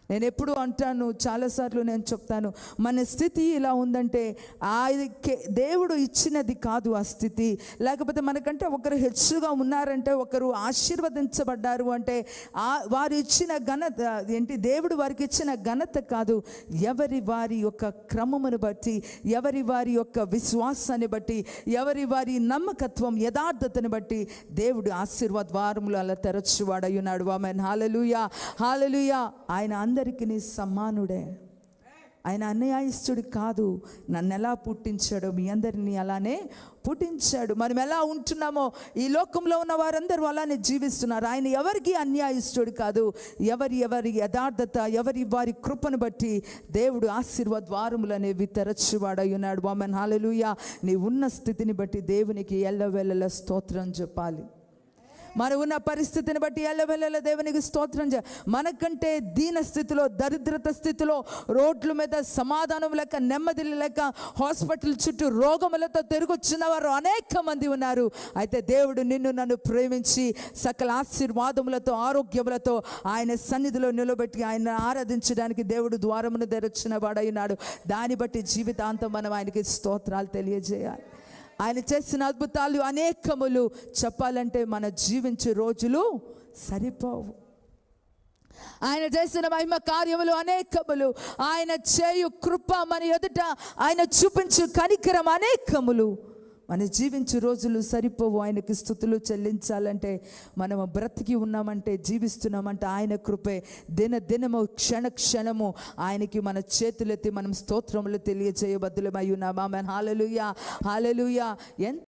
నేను ఎప్పుడు అంటాను, చాలాసార్లు నేను చెప్తాను, మన స్థితి ఇలా ఉందంటే దేవుడు ఇచ్చినది కాదు ఆ స్థితి. లేకపోతే మనకంటే ఒకరు హెచ్చుగా ఉన్నారంటే, ఒకరు ఆశీర్వదించబడ్డారు అంటే వారు ఇచ్చిన ఘనత ఏంటి, దేవుడు వారికి ఇచ్చిన ఘనత కాదు. ఎవరి వారి యొక్క క్రమమును బట్టి, ఎవరి వారి యొక్క విశ్వాసాన్ని బట్టి, ఎవరి వారి నమ్మకత్వం యథార్థతను బట్టి దేవుడు ఆశీర్వాద ద్వారములు అలా తెరచువాడై ఉన్నాడు. ఆమేన్. హల్లెలూయా, హల్లెలూయా. ఆయన అందరికీ సమానుడే. ఆయన అన్యాయస్తుడు కాదు. నన్ను ఎలా పుట్టించాడో మీ అందరినీ అలానే పుట్టించాడు. మనం ఎలా ఉంటున్నామో ఈ లోకంలో ఉన్న వారందరూ అలానే జీవిస్తున్నారు. ఆయన ఎవరికి అన్యాయస్తుడు కాదు. ఎవరి యథార్థత, వారి కృపను బట్టి దేవుడు ఆశీర్వాద ద్వారములు అనేవి తెరచువాడై ఉన్నాడు. ఆమేన్. హల్లెలూయా. నీ ఉన్న స్థితిని బట్టి దేవునికి ఎల్లవేళలా స్తోత్రం చెప్పాలి. మనం ఉన్న పరిస్థితిని బట్టి ఎల్లవెల్లల దేవునికి స్తోత్రం చేయాలి. మనకంటే దీన స్థితిలో, దరిద్రత స్థితిలో, రోడ్ల మీద సమాధానం లేక, నెమ్మది లేక, హాస్పిటల్ చుట్టూ రోగములతో తిరిగొచ్చిన వారు అనేక మంది ఉన్నారు. అయితే దేవుడు నిన్ను నన్ను ప్రేమించి సకల ఆశీర్వాదములతో, ఆరోగ్యములతో ఆయన సన్నిధిలో నిలబెట్టి ఆయన ఆరాధించడానికి దేవుడు ద్వారమును తెరచిన వాడైనాడు. దాన్ని బట్టి జీవితాంతం మనం ఆయనకి స్తోత్రాలు తెలియజేయాలి. ఆయన చేసిన అద్భుతాలు అనేకములు చెప్పాలంటే మన జీవించే రోజులు సరిపోవు. ఆయన చేసిన మహిమ కార్యములు అనేకములు, ఆయన చేయు కృప మన ఎదుట ఆయన చూపించు కనికరం అనేకములు. మన జీవించే రోజులు సరిపోవు. ఆయనకి స్తుతులు చెల్లించాలంటే, మనము బ్రతికి ఉన్నామంటే, జీవిస్తున్నామంటే ఆయన కృపే. దినము క్షణ క్షణము ఆయనకి మన చేతులెత్తి మనం స్తోత్రములు తెలియజేయబద్దులమై ఉన్నాం. ఆమేన్. హల్లెలూయా, హల్లెలూయా.